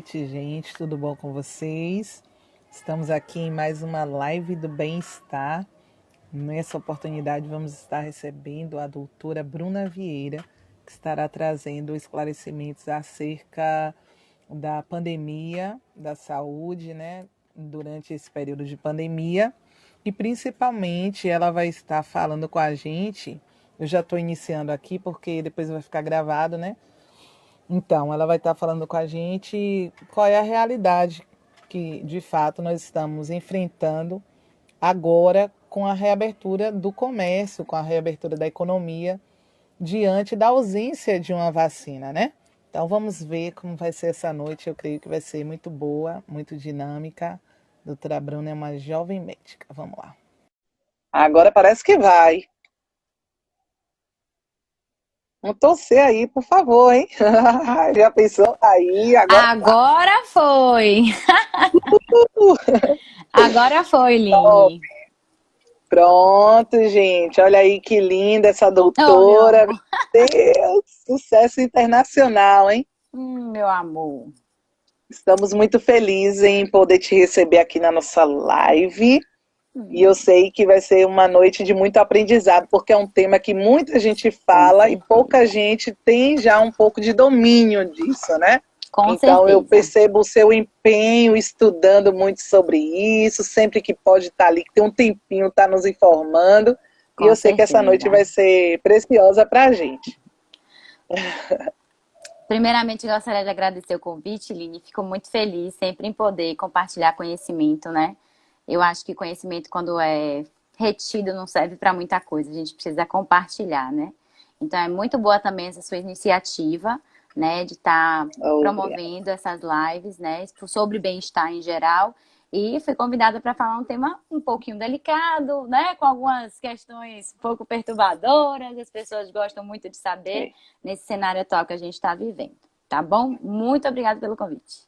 noite, gente. Tudo bom com vocês? Estamos aqui em mais uma live do bem-estar. Nessa oportunidade, vamos estar recebendo a doutora Bruna Vieira, que estará trazendo esclarecimentos acerca da pandemia, da saúde, né, durante esse período de pandemia. E principalmente ela vai estar falando com a gente. Eu já estou iniciando aqui porque depois vai ficar gravado, né? Então, ela vai estar falando com a gente qual é a realidade que, de fato, nós estamos enfrentando agora com a reabertura do comércio, com a reabertura da economia, diante da ausência de uma vacina, né? Então, vamos ver como vai ser essa noite. Eu creio que vai ser muito boa, muito dinâmica. A doutora Bruna é uma jovem médica. Vamos lá. Agora parece que vai. Vamos torcer aí, por favor, hein? Já pensou? Aí, agora vai. Agora foi! Agora foi, Top. Line. Pronto, gente. Olha aí que linda essa Oh, meu doutora. amor. Meu Deus, sucesso internacional, hein? Meu amor. Estamos muito felizes em poder te receber aqui na nossa live. E eu sei que vai ser uma noite de muito aprendizado, porque é um tema que muita gente Com fala e certeza. pouca gente tem já um pouco de domínio disso, né? Com Então eu certeza. percebo o seu empenho estudando muito sobre isso, sempre que pode estar ali, que tem um tempinho, está nos informando. E Com eu sei que essa noite certeza. vai ser preciosa para a gente. Primeiramente, eu gostaria de agradecer o convite, Line. Fico muito feliz sempre em poder compartilhar conhecimento, né? Eu acho que conhecimento, quando é retido, não serve para muita coisa. A gente precisa compartilhar, né? Então, é muito boa também essa sua iniciativa, né? De estar Obrigada. promovendo essas lives, né? Sobre bem-estar em geral. E fui convidada para falar um tema um pouquinho delicado, né? Com algumas questões um pouco perturbadoras. As pessoas gostam muito de saber nesse cenário atual que a gente está vivendo. Tá bom? Muito obrigada pelo convite.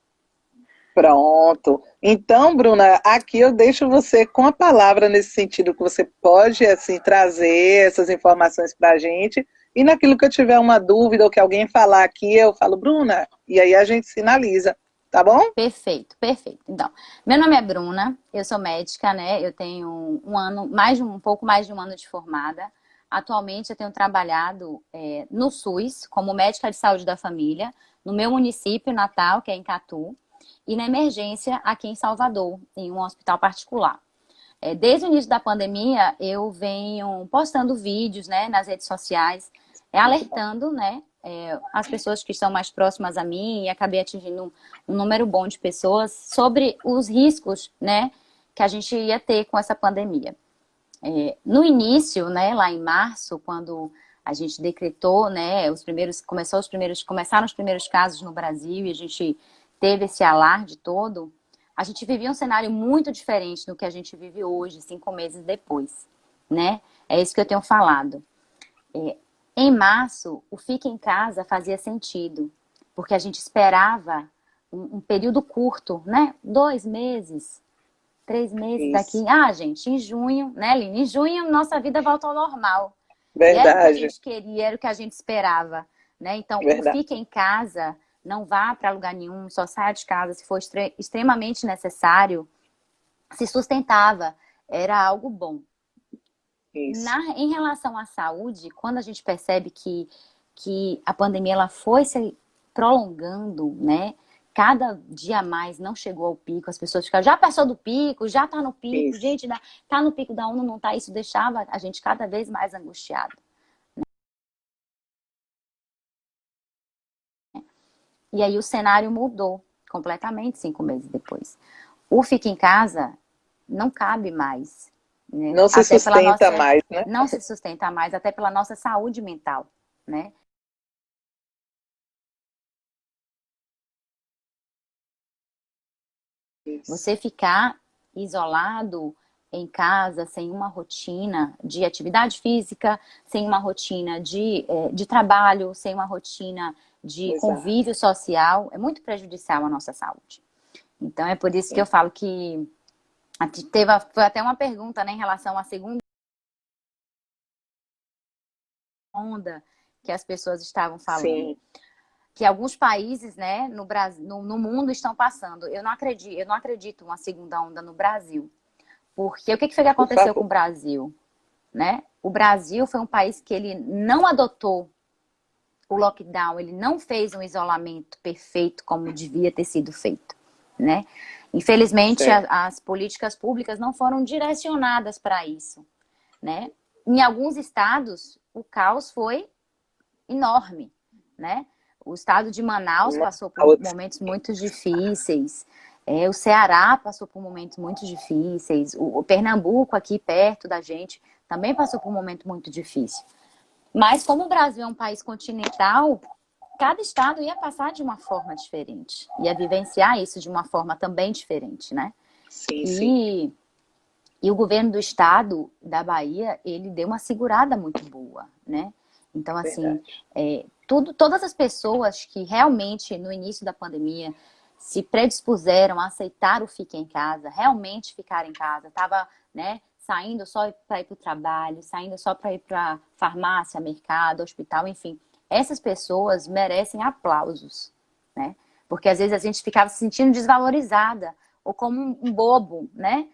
Pronto. Então, Bruna, aqui eu deixo você com a palavra nesse sentido que você pode assim trazer essas informações para a gente. E naquilo que eu tiver uma dúvida ou que alguém falar aqui, eu falo, Bruna, e aí a gente sinaliza, tá bom? Perfeito, perfeito. Então, meu nome é Bruna, eu sou médica, né? Eu tenho um ano, um pouco mais de um ano de formada. Atualmente eu tenho trabalhado no SUS como médica de saúde da família, no meu município natal, que é em Catu, e na emergência aqui em Salvador, em um hospital particular. Desde o início da pandemia, eu venho postando vídeos, né, nas redes sociais, Muito bom. alertando, né, as pessoas que estão mais próximas a mim, e acabei atingindo um número bom de pessoas sobre os riscos, né, que a gente ia ter com essa pandemia. No início, né, lá em março, quando a gente decretou, né, começaram os primeiros casos no Brasil e a gente teve esse alarde todo, a gente vivia um cenário muito diferente do que a gente vive hoje, 5 meses depois, né? É isso que eu tenho falado. Em março, o fica em casa fazia sentido, porque a gente esperava um período curto, né? 2 meses, 3 meses Isso. daqui. Ah, gente, em junho, né, Aline? Em junho, nossa vida volta ao normal. E era o que a Verdade, gente queria, era o que a gente esperava, né? Então, o verdade. fica em casa, não vá para lugar nenhum, só saia de casa se for extremamente necessário, se sustentava, era algo bom. Isso. Em relação à saúde, quando a gente percebe que a pandemia ela foi se prolongando, né? Cada dia mais não chegou ao pico, as pessoas ficaram, já passou do pico, já tá no pico, Isso. gente, tá no pico da onda, não tá, isso deixava a gente cada vez mais angustiado. E aí o cenário mudou completamente 5 meses depois. O fica em casa não cabe mais, né? Não se Até pela sustenta nossa, mais, né? não se sustenta mais, até pela nossa saúde mental, né? Isso. Você ficar isolado em casa, sem uma rotina de atividade física, sem uma rotina de trabalho, sem uma rotina de Exato. convívio social, é muito prejudicial à nossa saúde. Então, é por isso que eu Sim. falo que foi até uma pergunta, né, em relação à segunda onda que as pessoas estavam falando. Sim. que alguns países, né, no Brasil, no mundo estão passando. Eu não acredito uma segunda onda no Brasil. Porque o que foi que aconteceu com o Brasil? Né? O Brasil foi um país que ele não adotou o lockdown, ele não fez um isolamento perfeito como devia ter sido feito, né? Infelizmente, as políticas públicas não foram direcionadas para isso, né? Em alguns estados, o caos foi enorme, né? O estado de Manaus passou por momentos muito difíceis, o Ceará passou por momentos muito difíceis, o Pernambuco, aqui perto da gente, também passou por um momento muito difícil. Mas como o Brasil é um país continental, cada estado ia passar de uma forma diferente, ia vivenciar isso de uma forma também diferente, né? Sim. E o governo do estado da Bahia, ele deu uma segurada muito boa, né? Então, assim, todas as pessoas que realmente, no início da pandemia, se predispuseram a aceitar o fique em casa, realmente ficar em casa, estava, né, saindo só para ir para o trabalho, saindo só para ir para farmácia, mercado, hospital, enfim. Essas pessoas merecem aplausos, né? Porque às vezes a gente ficava se sentindo desvalorizada, ou como um bobo, né?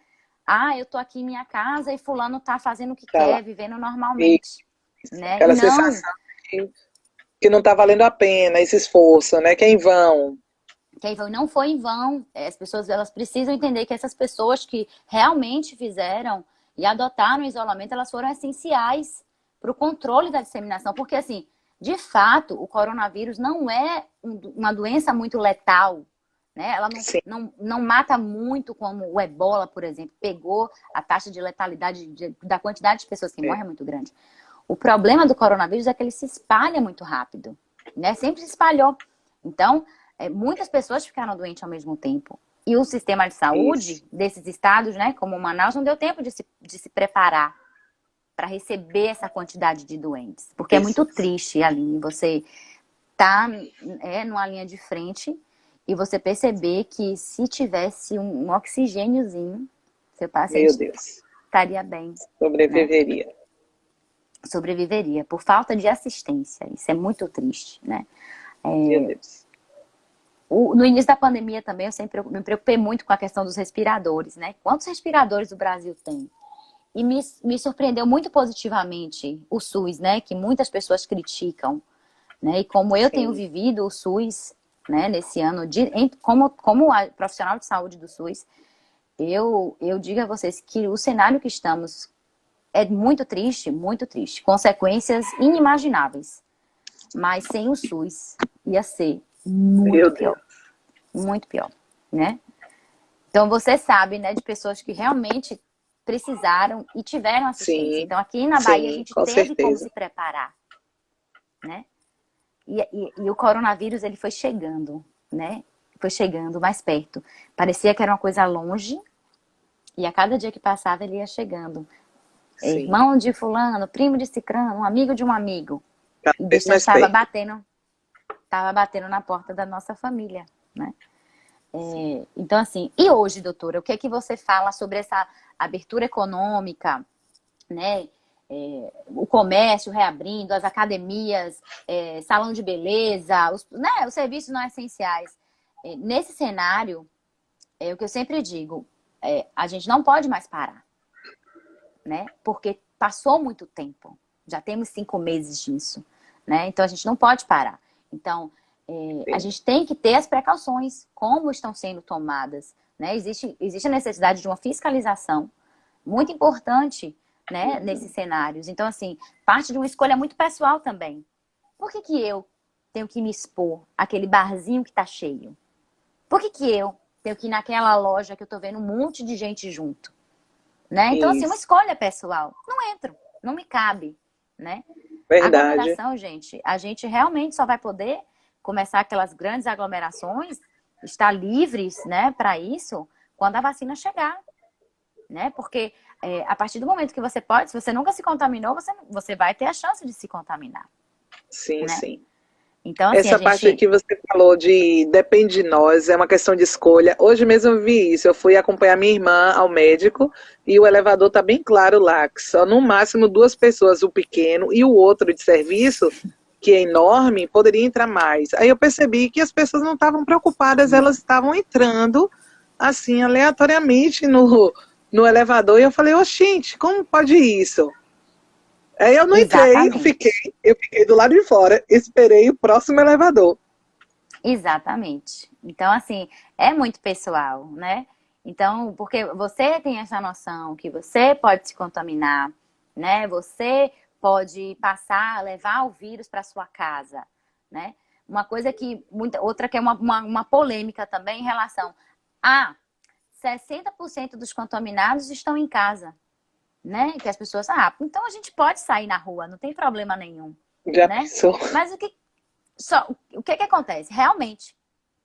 Ah, eu tô aqui em minha casa e fulano tá fazendo o que quer, vivendo normalmente. Né? Aquela sensação que não tá valendo a pena esse esforço, né? Que é em vão. Que não foi em vão. As pessoas, elas precisam entender que essas pessoas que realmente fizeram e adotaram o isolamento, elas foram essenciais para o controle da disseminação. Porque, assim, de fato, o coronavírus não é uma doença muito letal, né? Ela não mata muito como o ebola, por exemplo. Pegou a taxa de letalidade da quantidade de pessoas que morrem é muito grande. O problema do coronavírus é que ele se espalha muito rápido, né? Sempre se espalhou. Então, muitas pessoas ficaram doentes ao mesmo tempo. E o sistema de saúde desses estados, né, como Manaus, não deu tempo de se preparar para receber essa quantidade de doentes. Porque é muito triste, Aline, você tá numa linha de frente e você perceber que se tivesse um oxigêniozinho, seu paciente estaria bem. Sobreviveria. Né? Sobreviveria, por falta de assistência. Isso é muito triste, né? Meu Deus. No início da pandemia também, eu sempre me preocupei muito com a questão dos respiradores, né? Quantos respiradores o Brasil tem? E me surpreendeu muito positivamente o SUS, né? Que muitas pessoas criticam, né? E como eu tenho vivido o SUS, né? Nesse ano, como profissional de saúde do SUS, eu digo a vocês que o cenário que estamos é muito triste, muito triste. Consequências inimagináveis. Mas sem o SUS ia ser muito pior. Muito pior, né? Então você sabe, né, de pessoas que realmente precisaram e tiveram assistência. Então aqui na Bahia a gente teve como se preparar, né? E o coronavírus, ele foi chegando, né? Foi chegando mais perto. Parecia que era uma coisa longe e a cada dia que passava ele ia chegando. Irmão de fulano, primo de cicrano, um amigo de um amigo. E o bicho estava batendo na porta da nossa família, né? Então, assim, e hoje, doutora, o que é que você fala sobre essa abertura econômica, né? O comércio reabrindo, as academias, salão de beleza, os serviços não essenciais. Nesse cenário, o que eu sempre digo, a gente não pode mais parar, né? Porque passou muito tempo, já temos 5 meses disso, né? Então a gente não pode parar. Então a gente tem que ter as precauções, como estão sendo tomadas, né? Existe a necessidade de uma fiscalização muito importante, né? Nesses cenários. Então, assim, parte de uma escolha muito pessoal também. Por que eu tenho que me expor àquele barzinho que tá cheio? Por que eu tenho que ir naquela loja que eu tô vendo um monte de gente junto? Né? Então, assim, uma escolha pessoal. Não entro, não me cabe, né? Verdade. Aglomeração, gente, a gente realmente só vai poder começar aquelas grandes aglomerações, estar livres, né, para isso, quando a vacina chegar, né? Porque a partir do momento que você pode, se você nunca se contaminou, você vai ter a chance de se contaminar. Sim, né? sim. Então, assim, essa parte que você falou de depende de nós, é uma questão de escolha. Hoje mesmo eu vi isso, eu fui acompanhar minha irmã ao médico e o elevador tá bem claro lá, que só no máximo 2 pessoas, o pequeno e o outro de serviço, que é enorme, poderia entrar mais. Aí eu percebi que as pessoas não estavam preocupadas, elas estavam entrando assim, aleatoriamente no elevador, e eu falei, ô, gente, como pode isso? Aí eu não entrei, Exatamente. eu fiquei do lado de fora, esperei o próximo elevador. Exatamente. Então, assim, é muito pessoal, né? Então, porque você tem essa noção que você pode se contaminar, né? Você pode passar, levar o vírus para sua casa, né? Uma coisa que, outra que é uma polêmica também em relação a 60% dos contaminados estão em casa, né? Que as pessoas, então a gente pode sair na rua, não tem problema nenhum, Já né? pensou? Mas o que acontece? Realmente,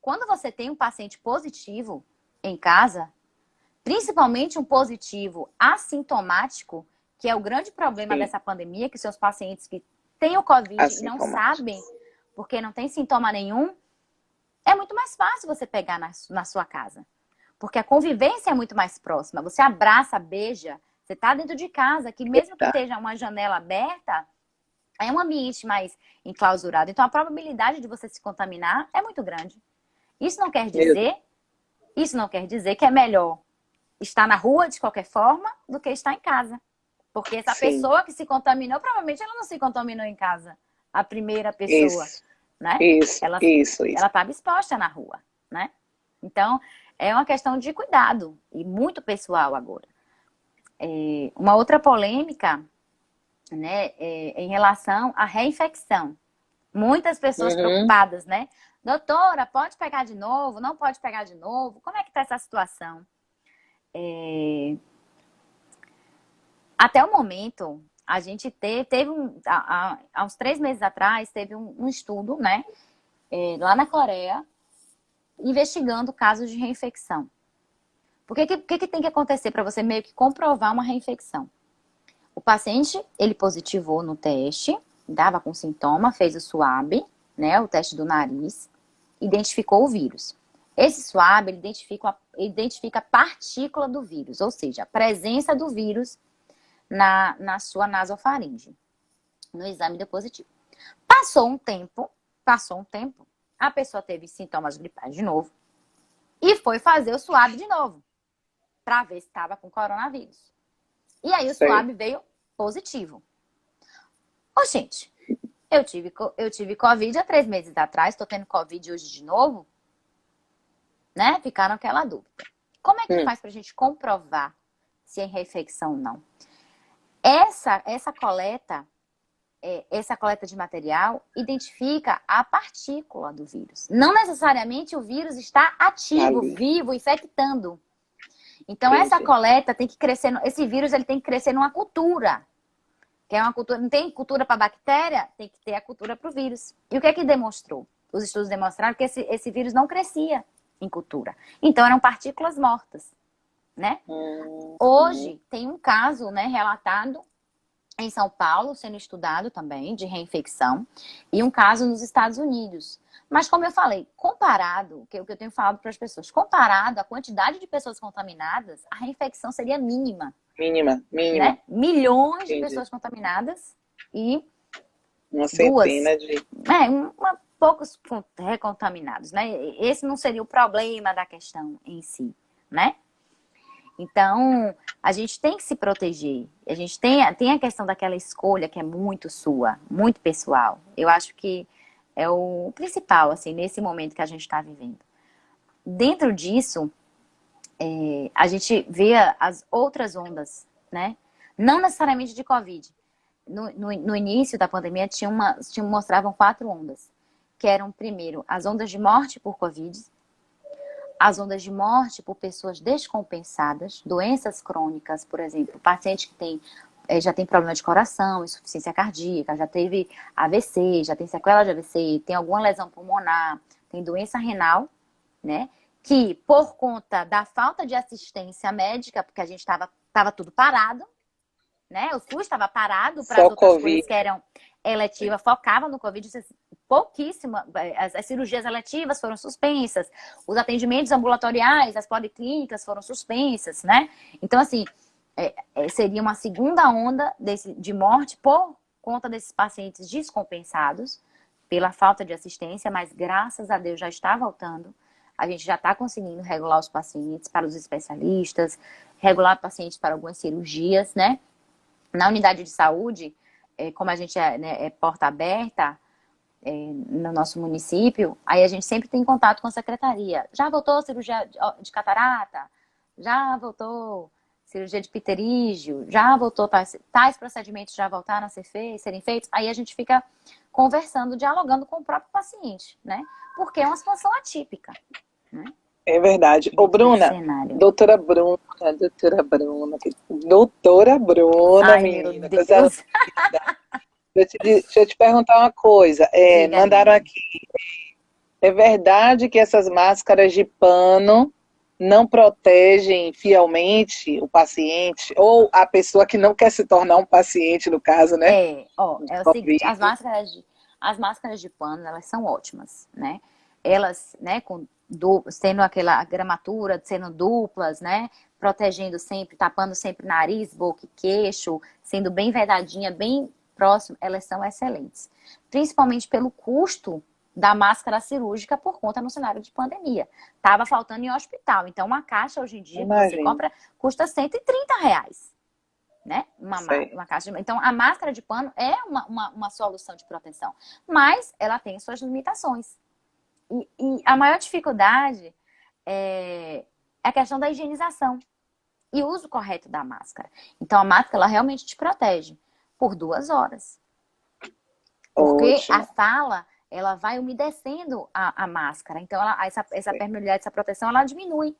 quando você tem um paciente positivo em casa, principalmente um positivo assintomático, que é o grande problema Sim, dessa pandemia, que são os pacientes que têm o Covid e não sabem, assintomáticos. porque não tem sintoma nenhum, é muito mais fácil você pegar na sua casa. Porque a convivência é muito mais próxima. Você abraça, beija, você está dentro de casa, que mesmo que esteja uma janela aberta, é um ambiente mais enclausurado. Então, a probabilidade de você se contaminar é muito grande. Isso não quer Meu dizer, isso não quer dizer que é melhor estar na rua de qualquer forma do que estar em casa. Porque essa Sim, pessoa que se contaminou, provavelmente ela não se contaminou em casa. A primeira pessoa, isso, né? isso, Ela isso, isso. ela estava exposta na rua, né? Então, é uma questão de cuidado e muito pessoal agora. Uma outra polêmica, né, em relação à reinfecção. Muitas pessoas Uhum. preocupadas, né? Doutora, pode pegar de novo? Não pode pegar de novo? Como é que está essa situação? Até o momento, a gente teve há uns 3 meses atrás, teve um estudo, né? Lá na Coreia, investigando casos de reinfecção. Porque que tem que acontecer para você meio que comprovar uma reinfecção? O paciente, ele positivou no teste, dava com sintoma, fez o swab, né, o teste do nariz, identificou o vírus. Esse swab, ele identifica a partícula do vírus, ou seja, a presença do vírus na sua nasofaringe, no exame deu positivo. Passou um tempo, a pessoa teve sintomas gripais de novo e foi fazer o swab de novo, para ver se estava com coronavírus. E aí o Sei. swab veio positivo. Ô, gente, eu tive Covid há 3 meses atrás, tô tendo Covid hoje de novo, né? Ficaram aquela dúvida. Como é que Hum. faz pra gente comprovar se é reinfecção ou não? Essa coleta de material identifica a partícula do vírus. Não necessariamente o vírus está ativo, Ali, vivo, infectando. Então, essa entendi. coleta tem que crescer, esse vírus ele tem que crescer numa cultura. Que é uma cultura, não tem cultura para bactéria, tem que ter a cultura para o vírus. E o que é que demonstrou? Os estudos demonstraram que esse vírus não crescia em cultura. Então, eram partículas mortas, né? Uhum. Hoje, tem um caso, né, relatado em São Paulo, sendo estudado também, de reinfecção, e um caso nos Estados Unidos. Mas, como eu falei, comparado, que é o que eu tenho falado para as pessoas, comparado à quantidade de pessoas contaminadas, a reinfecção seria mínima, Mínima, mínima. né? Milhões de Entendi. pessoas contaminadas e Uma duas, centena de. poucos recontaminados, né? Esse não seria o problema da questão em si, né? Então, a gente tem que se proteger. A gente tem a questão daquela escolha que é muito sua, muito pessoal. Eu acho que é o principal, assim, nesse momento que a gente está vivendo. Dentro disso, a gente vê as outras ondas, né? Não necessariamente de Covid. No início da pandemia, mostravam 4 ondas. Que eram, primeiro, as ondas de morte por Covid, as ondas de morte por pessoas descompensadas, doenças crônicas, por exemplo, paciente que já tem problema de coração, insuficiência cardíaca, já teve AVC, já tem sequela de AVC, tem alguma lesão pulmonar, tem doença renal, né? Que por conta da falta de assistência médica, porque a gente estava tudo parado, né? O SUS estava parado para as Só outras Covid. coisas que eram eletivas, focava no Covid, pouquíssima. As cirurgias eletivas foram suspensas, os atendimentos ambulatoriais, as policlínicas foram suspensas, né? Então, assim, seria uma segunda onda de morte por conta desses pacientes descompensados. pela falta de assistência, mas graças a Deus já está voltando. A gente já está conseguindo regular os pacientes para os especialistas, regular pacientes para algumas cirurgias, né? Na unidade de saúde, como a gente é porta aberta, no nosso município, aí a gente sempre tem contato com a secretaria. Já voltou a cirurgia de catarata? Já voltou cirurgia de pterígio? Já voltou tais procedimentos já voltaram a serem feitos? Aí a gente fica conversando, dialogando com o próprio paciente, né? Porque é uma situação atípica, né? É verdade. Ô, Bruna, doutora Bruna, doutora Bruna, ai, meu menina, coisa Deus. linda. Deixa eu te perguntar uma coisa. Mandaram aqui. É verdade que essas máscaras de pano não protegem fielmente o paciente ou a pessoa que não quer se tornar um paciente, no caso, né? É o seguinte, as máscaras de pano, elas são ótimas, né? Elas, né, sendo aquela gramatura, sendo duplas, né? Protegendo sempre, tapando sempre nariz, boca e queixo, sendo bem vedadinha, bem próximo, elas são excelentes. Principalmente pelo custo da máscara cirúrgica por conta no cenário de pandemia. Tava faltando em hospital. Então, uma caixa hoje em dia que você compra custa R$ 130, né? Uma caixa Então, a máscara de pano é uma solução de proteção. Mas ela tem suas limitações. E a maior dificuldade é a questão da higienização e o uso correto da máscara. Então, a máscara, ela realmente te protege por 2 horas. Porque a fala, ela vai umedecendo a máscara. Então, essa permeabilidade, essa proteção, ela diminui.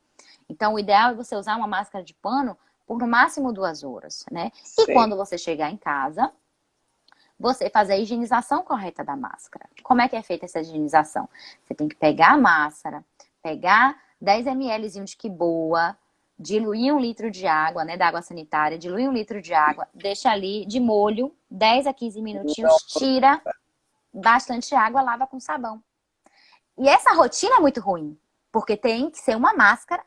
Então, o ideal é você usar uma máscara de pano por no máximo 2 horas, né? E quando você chegar em casa, você fazer a higienização correta da máscara. Como é que é feita essa higienização? Você tem que pegar a máscara, pegar 10 ml de quiboa, diluir 1 litro de água, né, da água sanitária, diluir 1 litro de água, deixa ali de molho, 10 a 15 minutinhos, tira bastante água, lava com sabão. E essa rotina é muito ruim, porque tem que ser uma máscara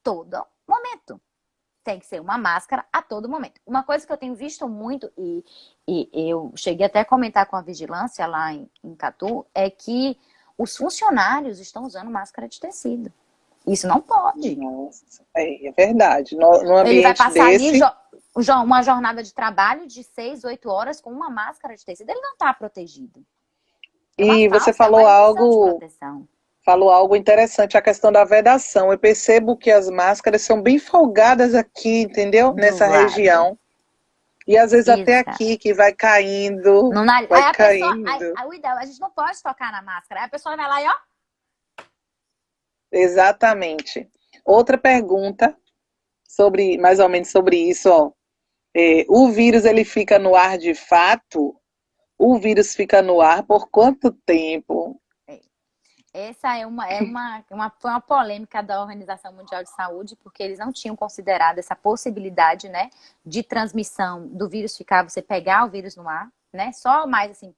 todo momento. Tem que ser uma máscara a todo momento. Uma coisa que eu tenho visto muito, e eu cheguei até a comentar com a vigilância lá em Catu, é que os funcionários estão usando máscara de tecido. Isso não pode. Nossa, é verdade. No ambiente ele vai passar desse... ali uma jornada de trabalho de 6, 8 horas com uma máscara de tecido. Ele não está protegido. E você falou algo interessante, a questão da vedação. Eu percebo que as máscaras são bem folgadas aqui, entendeu? Nessa região. E às vezes até aqui, que vai caindo, vai caindo. O ideal, a gente não pode tocar na máscara. Aí a pessoa vai lá e ó. Exatamente. Outra pergunta, mais ou menos sobre isso, ó. O vírus, ele fica no ar de fato? O vírus fica no ar por quanto tempo? Essa foi uma polêmica da Organização Mundial de Saúde, porque eles não tinham considerado essa possibilidade, né, de transmissão do vírus você pegar o vírus no ar, né, só mais assim,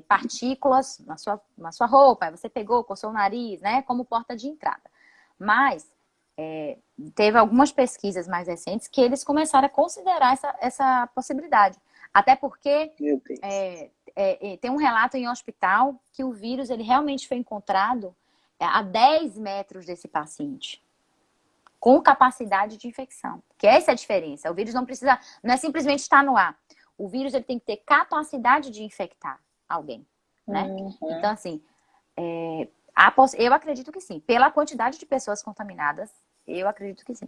partículas na sua roupa, você pegou, coçou o nariz, né, como porta de entrada. Mas teve algumas pesquisas mais recentes que eles começaram a considerar essa possibilidade. Até porque tem um relato em hospital que o vírus ele realmente foi encontrado a 10 metros desse paciente, com capacidade de infecção. Que essa é a diferença. O vírus não é simplesmente estar no ar. O vírus ele tem que ter capacidade de infectar alguém, né? Então, assim, eu acredito que sim. Pela quantidade de pessoas contaminadas, eu acredito que sim.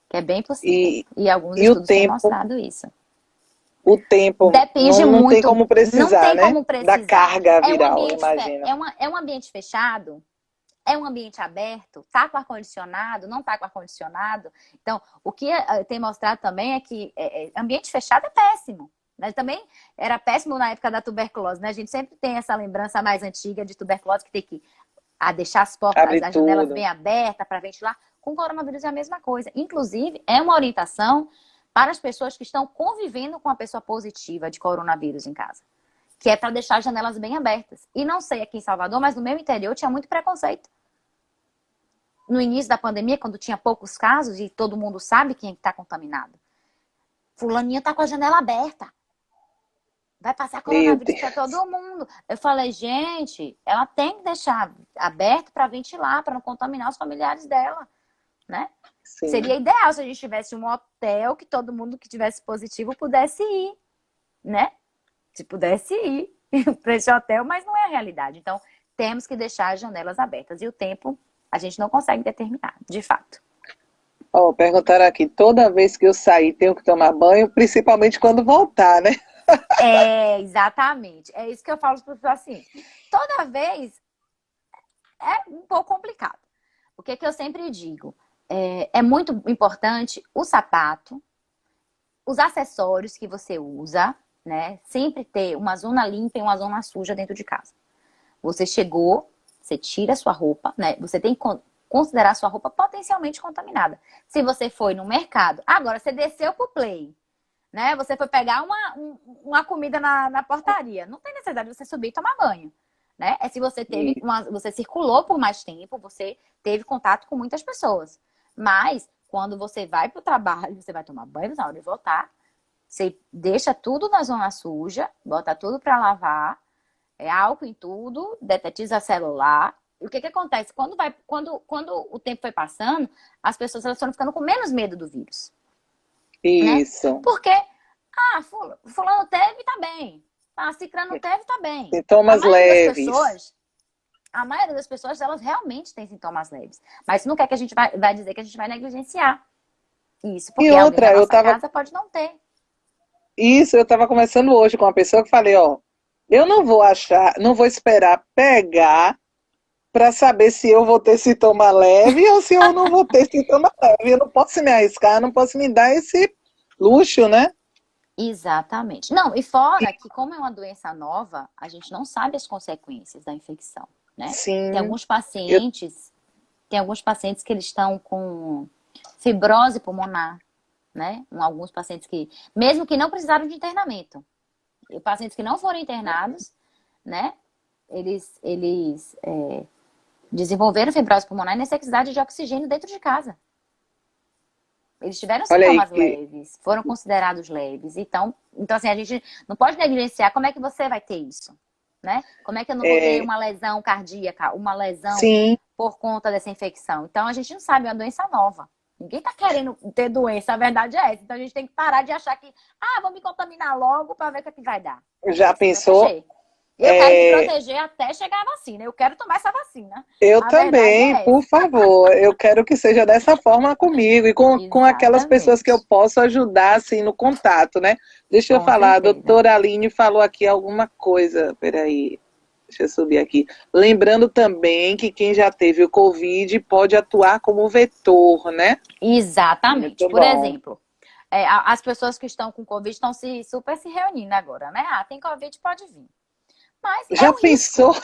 Que é bem possível. E alguns estudos têm mostrado isso. O tempo depende não muito. Tem como precisar, não tem como precisar. Da carga viral, imagina. É um ambiente fechado? É um ambiente aberto? Tá com ar-condicionado? Não tá com ar-condicionado? Então, o que tem mostrado também é que ambiente fechado é péssimo. Né? Também era péssimo na época da tuberculose, né? A gente sempre tem essa lembrança mais antiga de tuberculose que tem que deixar as portas, as janelas bem abertas para ventilar. Com o coronavírus é a mesma coisa. Inclusive, é uma orientação para as pessoas que estão convivendo com a pessoa positiva de coronavírus em casa. Que é para deixar as janelas bem abertas. E não sei aqui em Salvador, mas no meu interior tinha muito preconceito. No início da pandemia, quando tinha poucos casos e todo mundo sabe quem está contaminado. Fulaninha está com a janela aberta. Vai passar Meu coronavírus para Deus. todo mundo. Eu falei, gente, ela tem que deixar aberto para ventilar, para não contaminar os familiares dela, né? Seria Sim. ideal se a gente tivesse um hotel que todo mundo que tivesse positivo pudesse ir, né? Se pudesse ir para esse hotel, mas não é a realidade. Então, temos que deixar as janelas abertas. E o tempo a gente não consegue determinar, de fato. Ó, perguntaram aqui, toda vez que eu sair tenho que tomar banho, principalmente quando voltar, né? É, exatamente. É isso que eu falo para os pacientes. Toda vez é um pouco complicado. O que, que eu sempre digo? É muito importante o sapato, os acessórios que você usa, né? Sempre ter uma zona limpa e uma zona suja dentro de casa. Você chegou, você tira a sua roupa, né? Você tem que considerar a sua roupa potencialmente contaminada. Se você foi no mercado, agora você desceu pro play, né? Você foi pegar uma comida na portaria. Não tem necessidade de você subir e tomar banho, né? É se você teve você circulou por mais tempo, você teve contato com muitas pessoas. Mas quando você vai pro trabalho, você vai tomar banho na hora de voltar, você deixa tudo na zona suja, bota tudo para lavar, álcool em tudo, detetiza celular. E o que que acontece? Quando o tempo foi passando, as pessoas elas foram ficando com menos medo do vírus, né? Isso. Porque, fulano teve, tá bem. Ah, cicrano teve, tá bem. A Sintomas maioria das leves. pessoas, a maioria das pessoas, elas realmente têm sintomas leves. Mas isso não quer que a gente vai dizer que a gente vai negligenciar isso, E porque alguém outra, na nossa casa pode não ter. eu estava conversando hoje com uma pessoa que falei, ó, eu não vou achar, não vou esperar pegar para saber se eu vou ter sintoma leve ou se eu não vou ter sintoma leve. Eu não posso me arriscar, não posso me dar esse luxo, né? Exatamente. Não, e fora que, como é uma doença nova, a gente não sabe as consequências da infecção, né? Tem Sim, alguns eu, pacientes, tem alguns pacientes que eles estão com fibrose pulmonar, né? Alguns pacientes que, mesmo que não precisaram de internamento, e pacientes que não foram internados, né? Eles desenvolveram fibrose pulmonar e necessidade de oxigênio dentro de casa. Eles tiveram olha aí sintomas que leves, foram considerados leves. Então assim, a gente não pode negligenciar como é que você vai ter isso, né? Como é que eu não vou ter é, uma lesão cardíaca, uma lesão sim, por conta dessa infecção? Então a gente não sabe, é uma doença nova. Ninguém tá querendo ter doença, a verdade é essa. Então a gente tem que parar de achar que, vou me contaminar logo para ver o que, é que vai dar. já Tem que se pensou? proteger. Eu quero me proteger até chegar a vacina. Eu quero tomar essa vacina. Eu A verdade também, é por essa. favor. Eu quero que seja dessa forma comigo e com aquelas pessoas que eu Exatamente. posso ajudar, assim, no contato, né? Deixa eu Com falar, a certeza. doutora Aline falou aqui alguma coisa. Peraí, deixa eu subir aqui. Lembrando também que quem já teve o Covid pode atuar como vetor, né? Exatamente. Muito Por bom. exemplo, as pessoas que estão com Covid estão super se reunindo agora, né? Tem Covid, pode vir. Mas é Já um risco. pensou?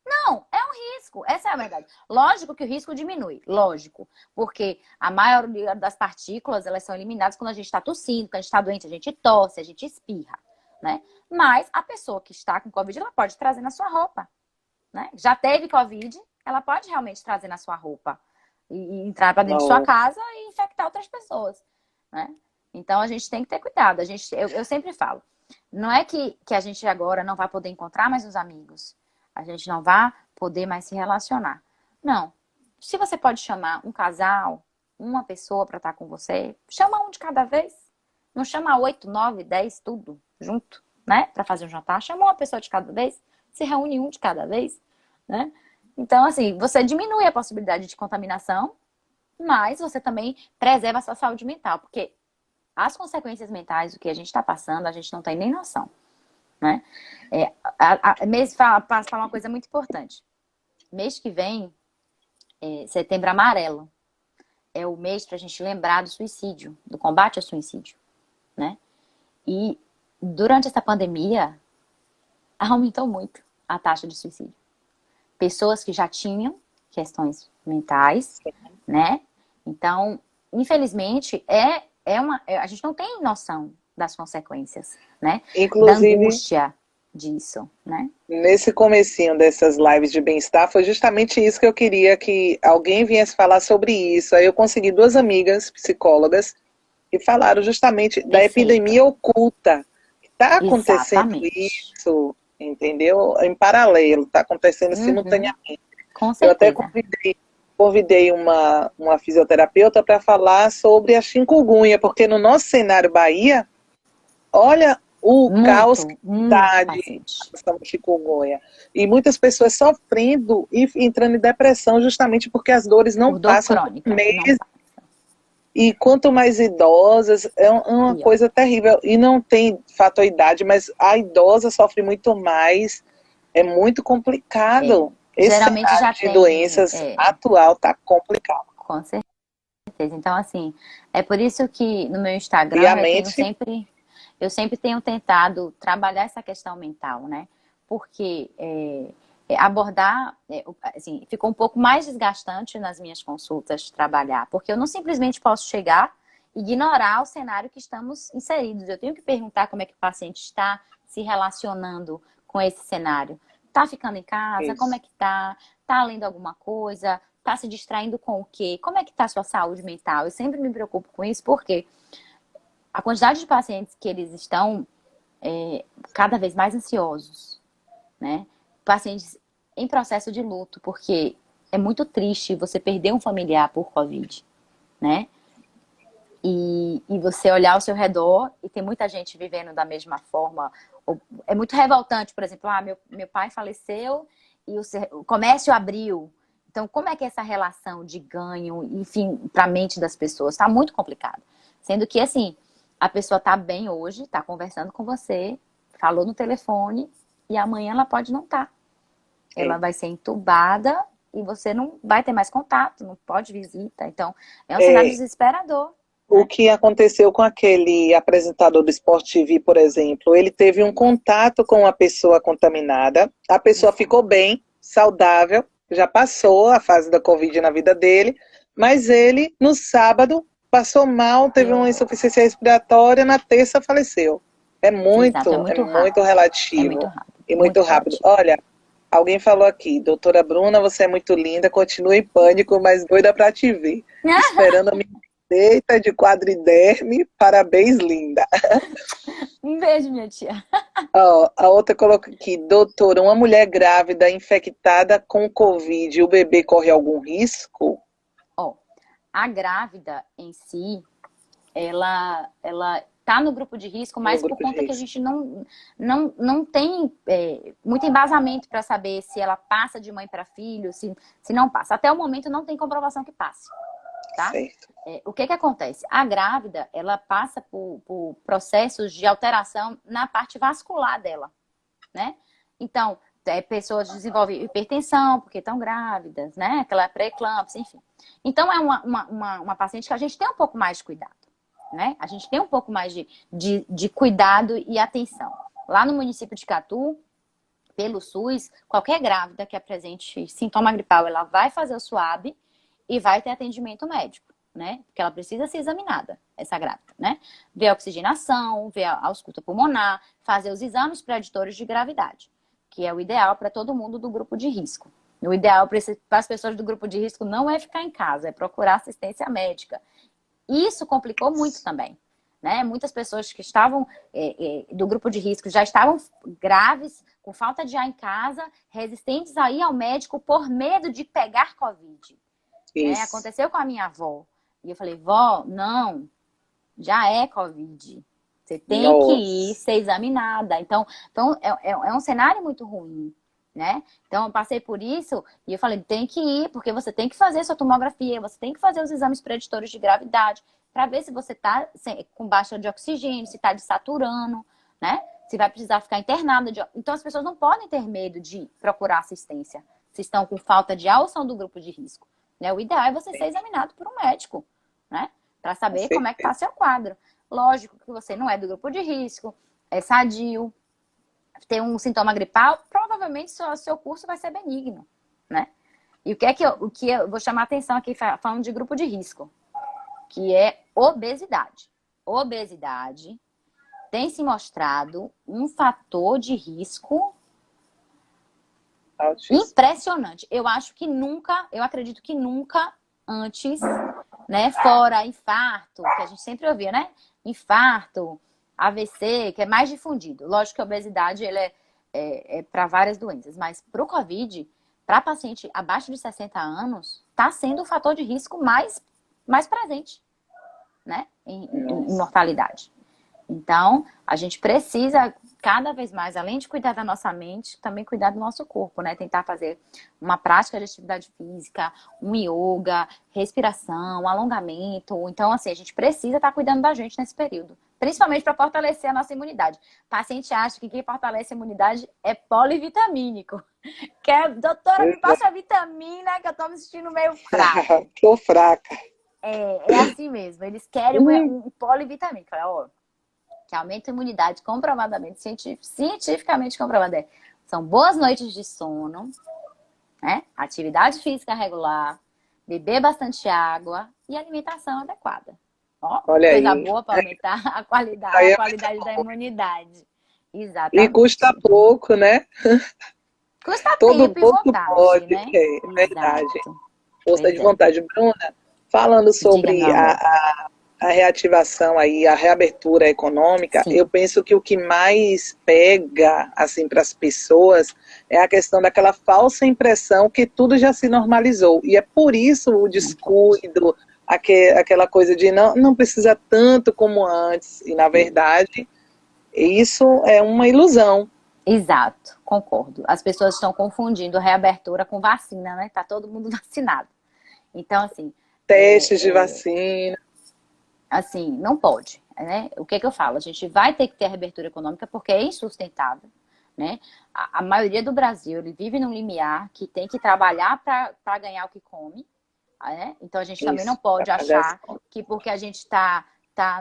Não, é um risco. Essa é a verdade. Lógico que o risco diminui, lógico. Porque a maioria das partículas, elas são eliminadas quando a gente está tossindo, quando a gente está doente, a gente tosse, a gente espirra, né? Mas a pessoa que está com Covid, ela pode trazer na sua roupa, né? Já teve Covid, ela pode realmente trazer na sua roupa e entrar para dentro de sua Não. casa e infectar outras pessoas, né? Então a gente tem que ter cuidado. Eu sempre falo, não é que a gente agora não vai poder encontrar mais os amigos, a gente não vai poder mais se relacionar. Não. Se você pode chamar um casal, uma pessoa para estar com você, chama um de cada vez. Não chama 8, 9, 10, tudo junto, né? Para fazer um jantar. Chama uma pessoa de cada vez, se reúne um de cada vez, né? Então, assim, você diminui a possibilidade de contaminação, mas você também preserva a sua saúde mental, porque as consequências mentais do que a gente está passando, a gente não tem nem noção, né? Mês falar uma coisa muito importante. Mês que vem, Setembro Amarelo, é o mês para a gente lembrar do suicídio, do combate ao suicídio, né? E durante essa pandemia, aumentou muito a taxa de suicídio. Pessoas que já tinham questões mentais, né? Então, infelizmente, a gente não tem noção das consequências, né? Da Inclusive, angústia disso, né? nesse comecinho dessas lives de bem-estar, foi justamente isso que eu queria que alguém viesse falar sobre isso. Aí eu consegui duas amigas psicólogas que falaram justamente da Perfeito. epidemia oculta Está acontecendo Exatamente. isso, entendeu? Em paralelo, está acontecendo Uhum, simultaneamente. com Eu até certeza. convidei uma fisioterapeuta para falar sobre a chikungunya, porque no nosso cenário Bahia, olha o caos que Muito, muito está de paciente. questão de chikungunya. E muitas pessoas sofrendo e entrando em depressão justamente porque as dores não Por dor passam por crônica, não meses. passa. E quanto mais idosas, é uma Pior. coisa terrível. E não tem fato a idade, mas a idosa sofre muito mais. É muito É. complicado. Esse Geralmente cenário já de tem, doenças atual está complicado. com certeza. Então, assim, é por isso que no meu E a Instagram mente, eu sempre tenho tentado trabalhar essa questão mental, né? Porque abordar, assim, ficou um pouco mais desgastante nas minhas consultas trabalhar, porque eu não simplesmente posso chegar e ignorar o cenário que estamos inseridos. Eu tenho que perguntar como é que o paciente está se relacionando com esse cenário. Tá ficando em casa? Como é isso. que tá? Tá lendo alguma coisa? Tá se distraindo com o quê? Como é que tá a sua saúde mental? Eu sempre me preocupo com isso, porque a quantidade de pacientes que eles estão cada vez mais ansiosos, né? Pacientes em processo de luto, porque é muito triste você perder um familiar por Covid, né? E você olhar ao seu redor e tem muita gente vivendo da mesma forma. É muito revoltante, por exemplo, meu pai faleceu e o comércio abriu. Então, como é que é essa relação de ganho, enfim, para a mente das pessoas? Está muito complicado. Sendo que, assim, a pessoa está bem hoje, está conversando com você, falou no telefone e amanhã ela pode não estar. Ela É. vai ser entubada e você não vai ter mais contato, não pode visita. Então, é um cenário É, desesperador, o né? que aconteceu com aquele apresentador do Sport TV, por exemplo, ele teve um contato com uma pessoa contaminada, a pessoa ficou Exato. bem, saudável, já passou a fase da Covid na vida dele, mas ele, no sábado, passou mal, teve uma Piorou. insuficiência respiratória, na terça faleceu. Exato, é É muito muito rápido. É muito relativo rápido. e muito Muito rápido. relativo. Olha, alguém falou aqui, doutora Bruna, você é muito linda, continue em pânico, mas doida para te ver. Esperando a minha receita de quadriderme, parabéns, linda. Um beijo, minha tia. Ó, a outra coloca aqui, doutora, uma mulher grávida infectada com Covid, o bebê corre algum risco? Ó, a grávida em si, ela tá no grupo de risco, No mas por grupo de conta que a risco. gente não tem muito embasamento para saber se ela passa de mãe para filho, se não passa. Até o momento não tem comprovação que passe, tá? Certo. O que que acontece? A grávida, ela passa por processos de alteração na parte vascular dela, né? Então, pessoas desenvolvem hipertensão porque estão grávidas, né? Aquela pré-eclâmpsia, enfim. Então, é uma paciente que a gente tem um pouco mais de cuidado, né? A gente tem um pouco mais de cuidado e atenção. Lá no município de Catu, pelo SUS, qualquer grávida que apresente sintoma gripal, ela vai fazer o SWAB e vai ter atendimento médico, né? Porque ela precisa ser examinada, essa grávida, né? Ver a oxigenação, ver a ausculta pulmonar, fazer os exames preditores de gravidade, que é o ideal para todo mundo do grupo de risco. O ideal para as pessoas do grupo de risco não é ficar em casa, é procurar assistência médica. Isso complicou muito também, né? Muitas pessoas que estavam do grupo de risco já estavam graves, com falta de ar em casa, resistentes a ir ao médico por medo de pegar Covid, né? Isso. Aconteceu com a minha avó. E eu falei, vó, não, já é Covid. Você tem que ir Nossa. ser examinada. Então é um cenário muito ruim, né? Então eu passei por isso e eu falei, tem que ir, porque você tem que fazer sua tomografia, você tem que fazer os exames preditores de gravidade, para ver se você está com baixa de oxigênio, se está desaturando, né? Se vai precisar ficar internada. Então as pessoas não podem ter medo de procurar assistência se estão com falta de ar ou são do grupo de risco, né? O ideal é você ser examinado por um médico, né? Para Com saber como é que está certeza. seu quadro. Lógico que você não é do grupo de risco, é sadio, tem um sintoma gripal, provavelmente seu curso vai ser benigno, né? E o que eu vou chamar a atenção aqui falando de grupo de risco, que é obesidade. Obesidade tem se mostrado um fator de risco Altíssimo. impressionante. Eu acredito que nunca antes, né, fora infarto, que a gente sempre ouvia, né? Infarto, AVC, que é mais difundido. Lógico que a obesidade ele é para várias doenças, mas para o COVID, para paciente abaixo de 60 anos, está sendo o fator de risco mais presente, né, em Nossa. mortalidade. Então, a gente precisa cada vez mais, além de cuidar da nossa mente, também cuidar do nosso corpo, né? Tentar fazer uma prática de atividade física, um yoga, respiração, alongamento. Então, assim, a gente precisa estar cuidando da gente nesse período. Principalmente para fortalecer a nossa imunidade. O paciente acha que quem fortalece a imunidade é polivitamínico. Doutora, me passa a vitamina que eu tô me sentindo meio fraco. Tô fraca. É assim mesmo. Eles querem um polivitamínico. Ó, que aumenta a imunidade comprovadamente, cientificamente comprovado. São boas noites de sono, né? Atividade física regular, beber bastante água e alimentação adequada. Ó, Olha coisa aí. boa para aumentar a Aí a é qualidade da imunidade. E custa Exatamente. pouco, né? Custa Todo tempo e mundo vontade, pode, né? é verdade. Exato. Força Pois de é. vontade. Bruna, falando Diga, meu sobre amor. a reativação aí, a reabertura econômica, Sim. eu penso que o que mais pega, assim, para as pessoas é a questão daquela falsa impressão que tudo já se normalizou. E é por isso o Não pode. descuido, aquela coisa de não precisa tanto como antes. E, na verdade, isso é uma ilusão. Exato, concordo. As pessoas estão confundindo reabertura com vacina, né? Tá todo mundo vacinado. Então, Testes de vacina. assim, não pode, né? O que eu falo? A gente vai ter que ter a reabertura econômica porque é insustentável, né? A maioria do Brasil, ele vive num limiar que tem que trabalhar para ganhar o que come, né? Então, a gente também não Isso, para pode fazer as achar contas. que porque a gente está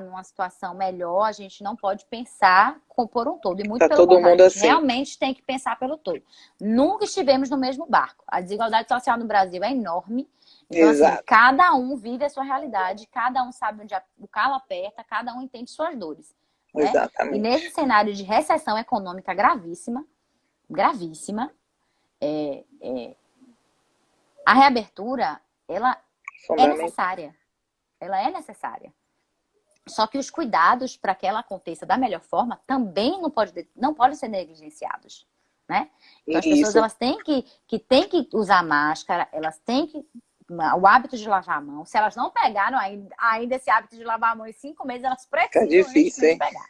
numa situação melhor, a gente não pode pensar por um todo. E muito Tá pelo todo contrário, mundo a gente assim. realmente tem que pensar pelo todo. Nunca estivemos no mesmo barco. A desigualdade social no Brasil é enorme. Então, assim, Exato, cada um vive a sua realidade, cada um sabe onde o calo aperta, cada um entende suas dores, né? E nesse exatamente. cenário de recessão econômica gravíssima, gravíssima, a reabertura, ela é Fundamental. necessária. Ela é necessária. Só que os cuidados para que ela aconteça da melhor forma também não podem ser negligenciados, né? Então as pessoas Isso, elas têm que usar máscara, elas têm que o hábito de lavar a mão. Se elas não pegaram ainda esse hábito de lavar a mão em 5 meses, elas fica precisam difícil, urgentemente hein? pegar,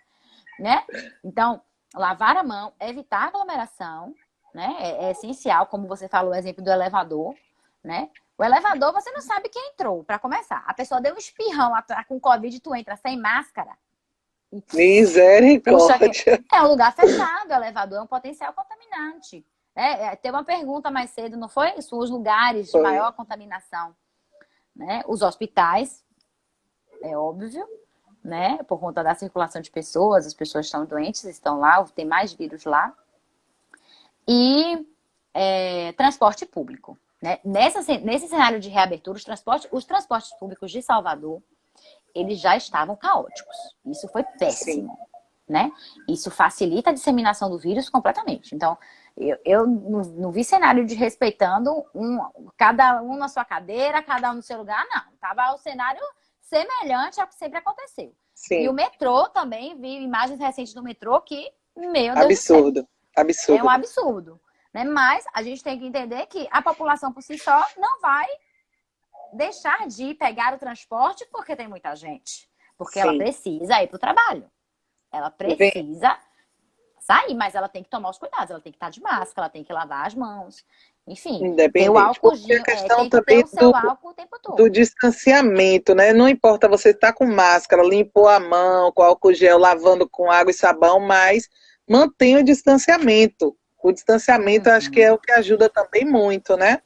né? Então, lavar a mão, evitar aglomeração, né? É essencial, como você falou, o exemplo do elevador, né? O elevador, você não sabe quem entrou, para começar. A pessoa deu um espirrão com Covid e tu entra sem máscara. E, puxa, Misericórdia. é um lugar fechado, o elevador é um potencial contaminante. Tem uma pergunta mais cedo, não foi? Os lugares de Foi. maior contaminação, né? Os hospitais, é óbvio, né? Por conta da circulação de pessoas, as pessoas estão doentes, estão lá, tem mais vírus lá. E transporte público. Né? Nesse cenário de reabertura, os transportes públicos de Salvador, eles já estavam caóticos. Isso foi Sim. péssimo. Né? Isso facilita a disseminação do vírus completamente. Então, eu não vi cenário de respeitando cada um na sua cadeira, cada um no seu lugar, não. Tava o cenário semelhante ao que sempre aconteceu. E o Sim. metrô também, vi imagens recentes do metrô que, meu Deus do céu, Absurdo. é um Absurdo. absurdo. Né? Mas a gente tem que entender que a população por si só não vai deixar de pegar o transporte porque tem muita gente. Porque ela Sim. precisa ir para o trabalho. Ela Vem, precisa sair, mas ela tem que tomar os cuidados. Ela tem que estar de máscara, ela tem que lavar as mãos. Enfim, ter o independente. álcool Porque a gel, questão tem que ter também o seu álcool o tempo do todo. distanciamento, né? Não importa você estar com máscara, limpou a mão, com álcool gel, lavando com água e sabão, mas mantenha o distanciamento. O distanciamento acho que é o que ajuda também muito, né?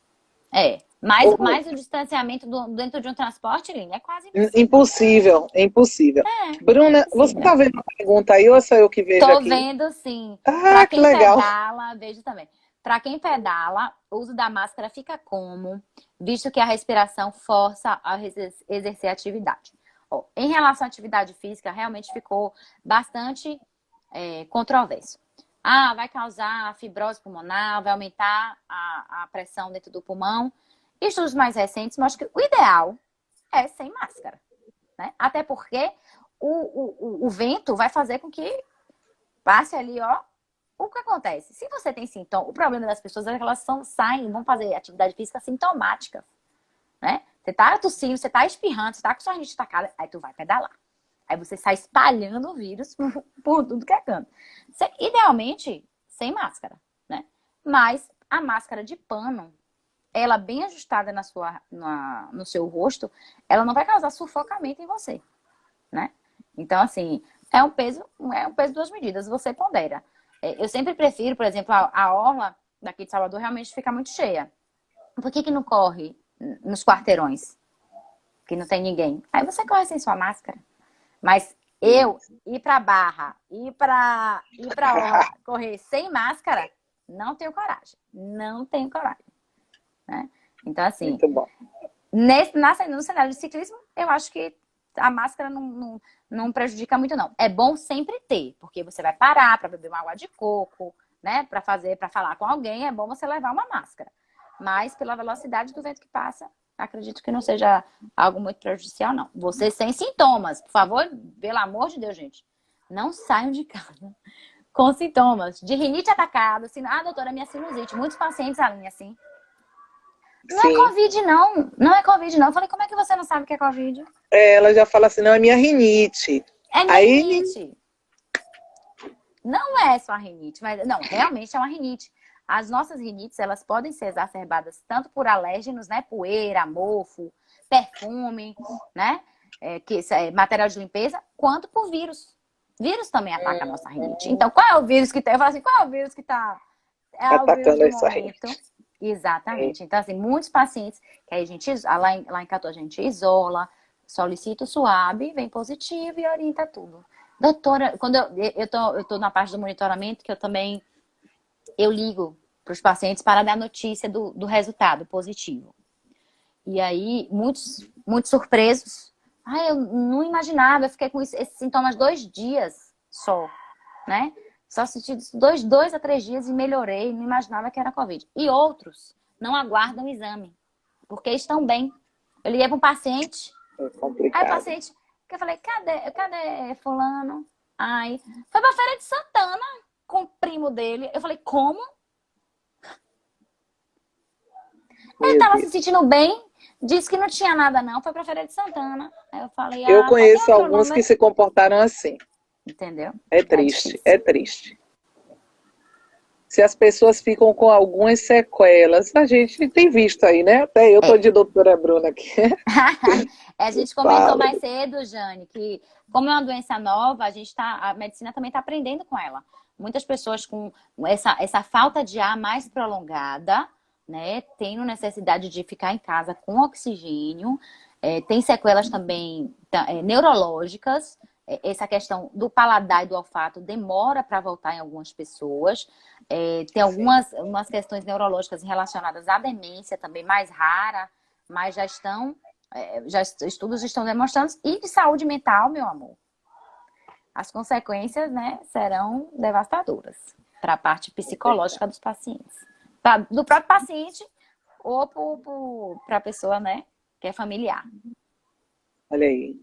Mas o distanciamento dentro de um transporte, Lina, é quase impossível. Impossível, é impossível. Bruna, você Impossível. está vendo a pergunta aí ou é só eu que vejo Tô aqui? vendo, sim. Para Ah, que quem legal. pedala, vejo também. Para quem pedala, o uso da máscara fica como, visto que a respiração força a exercer a atividade. Ó, em relação à atividade física, realmente ficou bastante controverso. Ah, vai causar fibrose pulmonar, vai aumentar a pressão dentro do pulmão. Estudos mais recentes mostram que o ideal é sem máscara, né? Até porque o vento vai fazer com que passe ali, ó. O que acontece? Se você tem sintoma, o problema das pessoas é que elas saem, vão fazer atividade física sintomática, né? Você tá tossindo, você tá espirrando, você tá com sua rinite atacada, aí tu vai pedalar. Aí você sai espalhando o vírus por tudo que é canto. Idealmente, sem máscara, né? Mas a máscara de pano, ela bem ajustada no seu rosto, ela não vai causar sufocamento em você, né? Então, assim, é um peso duas medidas, você pondera. Eu sempre prefiro, por exemplo, a orla daqui de Salvador realmente fica muito cheia. Por que não corre nos quarteirões? Que não tem ninguém. Aí você corre sem sua máscara. Mas eu ir pra Barra, ir pra orla, correr sem máscara, não tenho coragem. Não tenho coragem. Né? Então, assim, Muito bom. no cenário de ciclismo, eu acho que a máscara não prejudica muito, não. É bom sempre ter, porque você vai parar para beber uma água de coco, né? Para falar com alguém, é bom você levar uma máscara. Mas pela velocidade do vento que passa, acredito que não seja algo muito prejudicial, não. Você sem sintomas, por favor, pelo amor de Deus, gente, não saiam de casa com sintomas de rinite atacada, assim, doutora, minha sinusite. Muitos pacientes alinham assim. Não é Covid, não. Não é Covid, não. Eu falei, como é que você não sabe o que é Covid? Ela já fala assim, não, é minha rinite. É minha rinite. Não é só a rinite, mas não, realmente é uma rinite. As nossas rinites, elas podem ser exacerbadas tanto por alérgenos, né? Poeira, mofo, perfume, né? Material de limpeza, quanto por vírus. Vírus também ataca a nossa rinite. Então, qual é o vírus que tem? Eu falo assim, qual é o vírus que tá... É o vírus do momento. Exatamente. Então, assim, muitos pacientes que a gente, lá em Catu, a gente isola, solicita o SUAB, vem positivo e orienta tudo. Doutora, quando eu tô na parte do monitoramento, que eu ligo para os pacientes para dar notícia do resultado positivo. E aí, muitos surpresos. Eu não imaginava, eu fiquei com esses sintomas 2 dias só, né? Só senti 2 a 3 dias e melhorei, não imaginava que era Covid. E outros não aguardam o exame, porque estão bem. Eu liguei para um paciente, aí o paciente, eu falei, cadê fulano? Foi pra Feira de Santana com o primo dele. Eu falei, como? Ele tava se sentindo bem, disse que não tinha nada não, foi pra Feira de Santana. Aí eu falei, eu conheço alguns que se comportaram assim. Entendeu? É triste, é triste. Se as pessoas ficam com algumas sequelas, a gente tem visto aí, né? Até eu tô de doutora Bruna aqui. A gente comentou mais cedo, Jane, que como é uma doença nova, a medicina também está aprendendo com ela. Muitas pessoas com essa falta de ar mais prolongada, né, tendo necessidade de ficar em casa com oxigênio, tem sequelas também neurológicas. Essa questão do paladar e do olfato demora para voltar em algumas pessoas. Tem umas questões neurológicas relacionadas à demência também, mais rara, mas estudos estão demonstrando. E de saúde mental, meu amor, as consequências, né, serão devastadoras para a parte psicológica dos pacientes. Do próprio paciente ou para a pessoa, né, que é familiar. Olha aí.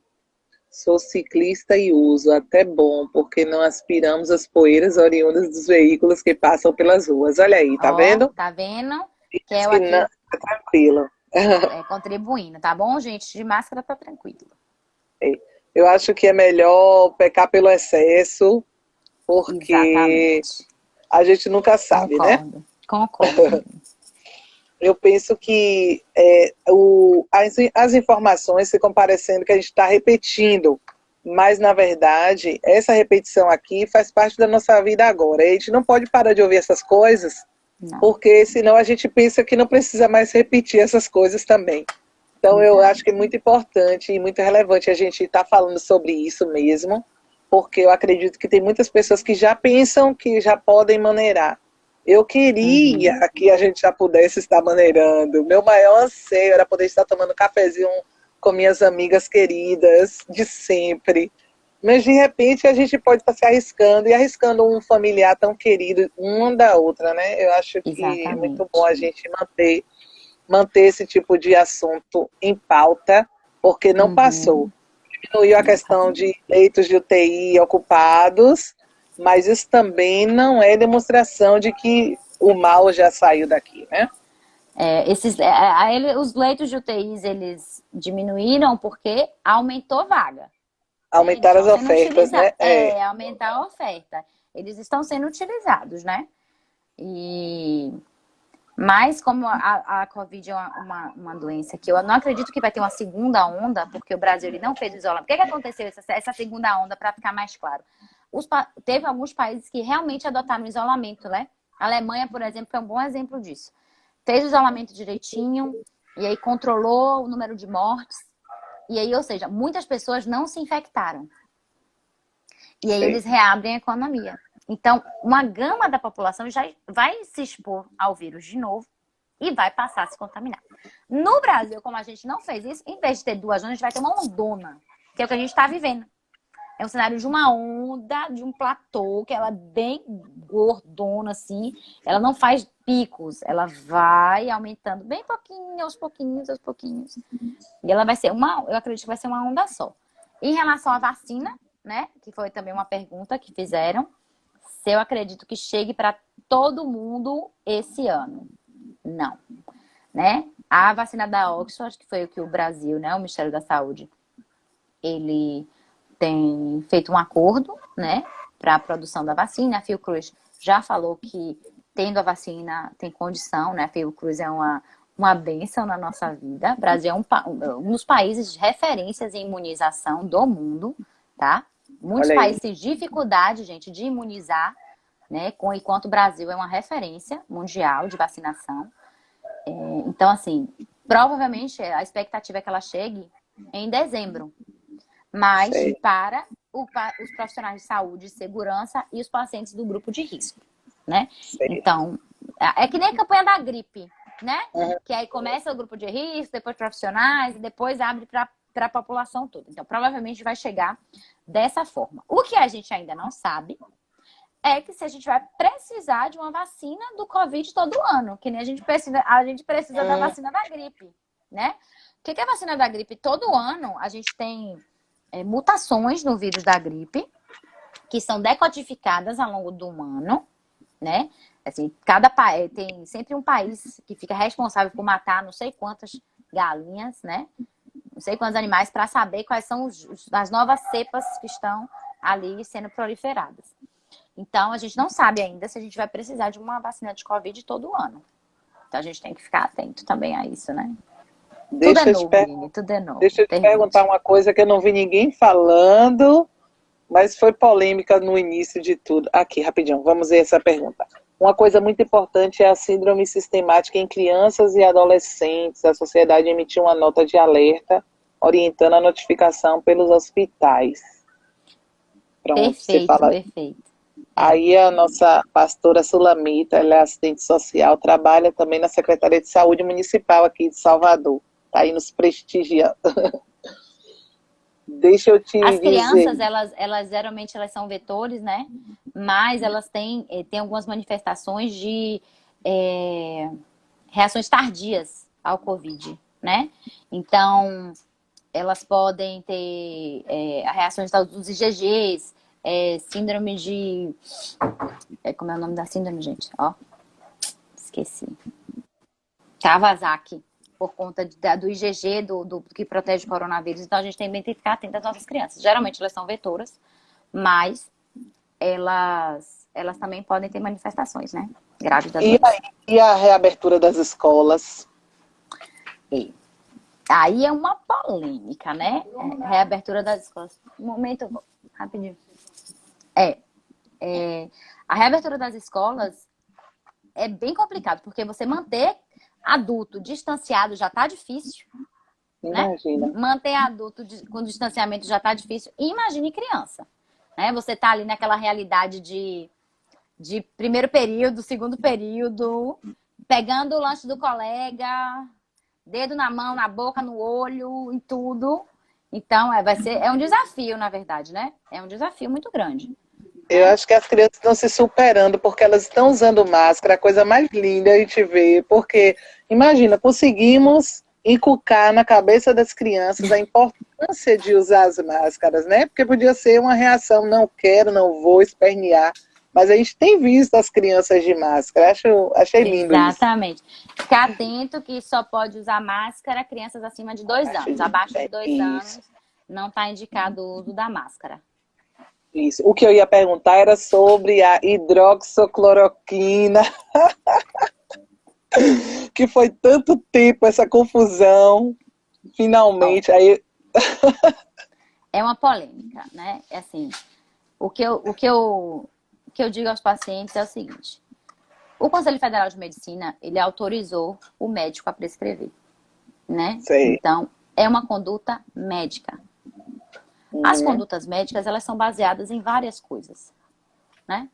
Sou ciclista e uso, até bom, porque não aspiramos as poeiras oriundas dos veículos que passam pelas ruas. Olha aí, tá vendo? Tá vendo? Que eu aqui... não, é tranquilo. Contribuindo, tá bom, gente? De máscara tá tranquilo. Eu acho que é melhor pecar pelo excesso, porque exatamente. A gente nunca sabe, concordo, né? Concordo. Eu penso que as informações ficam parecendo que a gente está repetindo, mas, na verdade, essa repetição aqui faz parte da nossa vida agora. E a gente não pode parar de ouvir essas coisas, porque senão a gente pensa que não precisa mais repetir essas coisas também. Então, eu acho que é muito importante e muito relevante a gente estar falando sobre isso mesmo, porque eu acredito que tem muitas pessoas que já pensam que já podem maneirar. Eu queria que a gente já pudesse estar maneirando. Meu maior anseio era poder estar tomando cafezinho com minhas amigas queridas de sempre. Mas, de repente, a gente pode estar se arriscando e arriscando um familiar tão querido, uma da outra, né? Eu acho que é muito bom a gente manter esse tipo de assunto em pauta, porque não passou. Diminuiu a questão de leitos de UTI ocupados, mas isso também não é demonstração de que o mal já saiu daqui, né? Os leitos de UTIs, eles diminuíram porque aumentou vaga. Eles Aumentaram as estão sendo ofertas, né? aumentar a oferta. Eles estão sendo utilizados, né? Mas como a Covid é uma doença que eu não acredito que vai ter uma segunda onda, porque o Brasil ele não fez o isolamento. O que aconteceu essa segunda onda, para ficar mais claro? Teve alguns países que realmente adotaram o isolamento, né? A Alemanha, por exemplo, é um bom exemplo disso. Fez o isolamento direitinho, e aí controlou o número de mortes, e aí, ou seja, muitas pessoas não se infectaram. E aí eles reabrem a economia. Então, uma gama da população já vai se expor ao vírus de novo e vai passar a se contaminar. No Brasil, como a gente não fez isso, em vez de ter 2 ondas, a gente vai ter uma ondona, que é o que a gente está vivendo. É um cenário de uma onda, de um platô, que ela é bem gordona, assim. Ela não faz picos, ela vai aumentando bem pouquinho, aos pouquinhos, aos pouquinhos. E ela vai ser eu acredito que vai ser uma onda só. Em relação à vacina, né, que foi também uma pergunta que fizeram, se eu acredito que chegue para todo mundo esse ano. Não. Né? A vacina da Oxford, que foi o que o Brasil, né, o Ministério da Saúde, ele tem feito um acordo, né, para a produção da vacina. A Fiocruz já falou que, tendo a vacina, tem condição, né? A Fiocruz é uma bênção na nossa vida. O Brasil é um dos países de referências em imunização do mundo, tá? Muitos países têm dificuldade, gente, de imunizar, né? Enquanto o Brasil é uma referência mundial de vacinação. Então, assim, provavelmente a expectativa é que ela chegue em dezembro. Mas para os profissionais de saúde e segurança e os pacientes do grupo de risco, né? Então, é que nem a campanha da gripe, né? Que aí começa o grupo de risco, depois profissionais, e depois abre para a população toda. Então, provavelmente vai chegar dessa forma. O que a gente ainda não sabe é que se a gente vai precisar de uma vacina do Covid todo ano, que nem a gente precisa da vacina da gripe, né? O que é a vacina da gripe? Todo ano a gente tem mutações no vírus da gripe, que são decodificadas ao longo do ano, né? Assim, cada país tem sempre um país que fica responsável por matar não sei quantas galinhas, né? Não sei quantos animais, para saber quais são as novas cepas que estão ali sendo proliferadas. Então, a gente não sabe ainda se a gente vai precisar de uma vacina de Covid todo ano. Então, a gente tem que ficar atento também a isso, né? Tudo é novo. Deixa eu te perguntar uma coisa que eu não vi ninguém falando, mas foi polêmica no início de tudo. Aqui, rapidinho, vamos ver essa pergunta. Uma coisa muito importante é a síndrome sistemática em crianças e adolescentes. A sociedade emitiu uma nota de alerta orientando a notificação pelos hospitais. Pronto, Perfeito. Aí a nossa pastora Sulamita, ela é assistente social, trabalha também na Secretaria de Saúde Municipal aqui de Salvador. Está aí nos prestigiando. Deixa eu te dizer. As crianças, elas geralmente elas são vetores, né? Mas elas têm algumas manifestações de reações tardias ao Covid, né? Então, elas podem ter reações dos IgGs, síndrome de... como é o nome da síndrome, gente? Ó, esqueci. Kawasaki, por conta do IgG, do que protege o coronavírus. Então, a gente também tem que ficar atento às nossas crianças. Geralmente, elas são vetoras, mas elas também podem ter manifestações, né? Graves da doença. E a reabertura das escolas? Aí é uma polêmica, né? Reabertura das escolas. Um momento, rapidinho. A reabertura das escolas é bem complicado, porque você manter adulto distanciado já tá difícil. Imagina. Né? Manter adulto com distanciamento já tá difícil. Imagine criança. Né? Você tá ali naquela realidade de primeiro período, segundo período, pegando o lanche do colega, dedo na mão, na boca, no olho, em tudo. Então, é um desafio, na verdade, né? É um desafio muito grande. Eu acho que as crianças estão se superando porque elas estão usando máscara, a coisa mais linda a gente vê, porque, imagina, conseguimos inculcar na cabeça das crianças a importância de usar as máscaras, né? Porque podia ser uma reação, não quero, não vou espernear. Mas a gente tem visto as crianças de máscara. Achei lindo isso. Exatamente. Ficar atento que só pode usar máscara crianças acima de 2 anos. Abaixo de 2 anos não está indicado o uso da máscara. Isso. O que eu ia perguntar era sobre a hidroxicloroquina. Que foi tanto tempo essa confusão. Finalmente. Aí... É uma polêmica, né? É assim, o que eu digo aos pacientes é o seguinte. O Conselho Federal de Medicina, ele autorizou o médico a prescrever, né? Sei. Então, é uma conduta médica. As condutas médicas, elas são baseadas em várias coisas, né?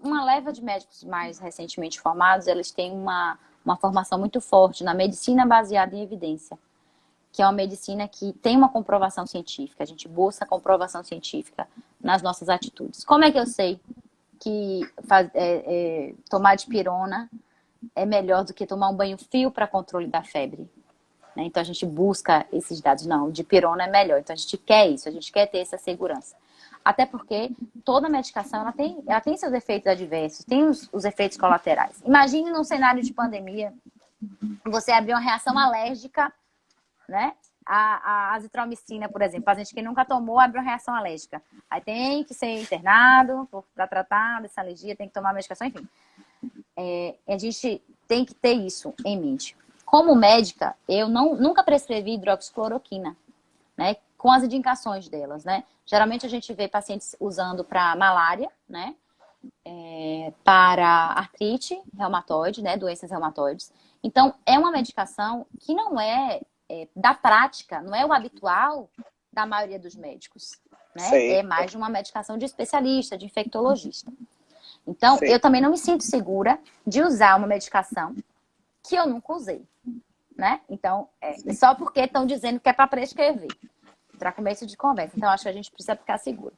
Uma leva de médicos mais recentemente formados, eles têm uma formação muito forte na medicina baseada em evidência, que é uma medicina que tem uma comprovação científica. A gente busca comprovação científica nas nossas atitudes. Como é que eu sei que tomar dipirona é melhor do que tomar um banho-fio para controle da febre? Né? Então, a gente busca esses dados. Não, o dipirona é melhor. Então, a gente quer isso, a gente quer ter essa segurança. Até porque toda medicação ela tem seus efeitos adversos, tem os efeitos colaterais. Imagine num cenário de pandemia, você abrir uma reação alérgica, né? A azitromicina, por exemplo. Paciente que nunca tomou, abre uma reação alérgica. Aí tem que ser internado para tratar dessa alergia, tem que tomar medicação, enfim. A gente tem que ter isso em mente. Como médica, eu nunca prescrevi hidroxicloroquina, né? Com as indicações delas, né? Geralmente a gente vê pacientes usando para malária, né? Para artrite reumatoide, né? Doenças reumatoides. Então, é uma medicação que não da prática, não é o habitual da maioria dos médicos, né? Sei. É mais de uma medicação de especialista, de infectologista. Então, Sei. eu também não me sinto segura de usar uma medicação que eu nunca usei, né? Então, só porque estão dizendo que é para prescrever, para começo de conversa. Então, acho que a gente precisa ficar seguro.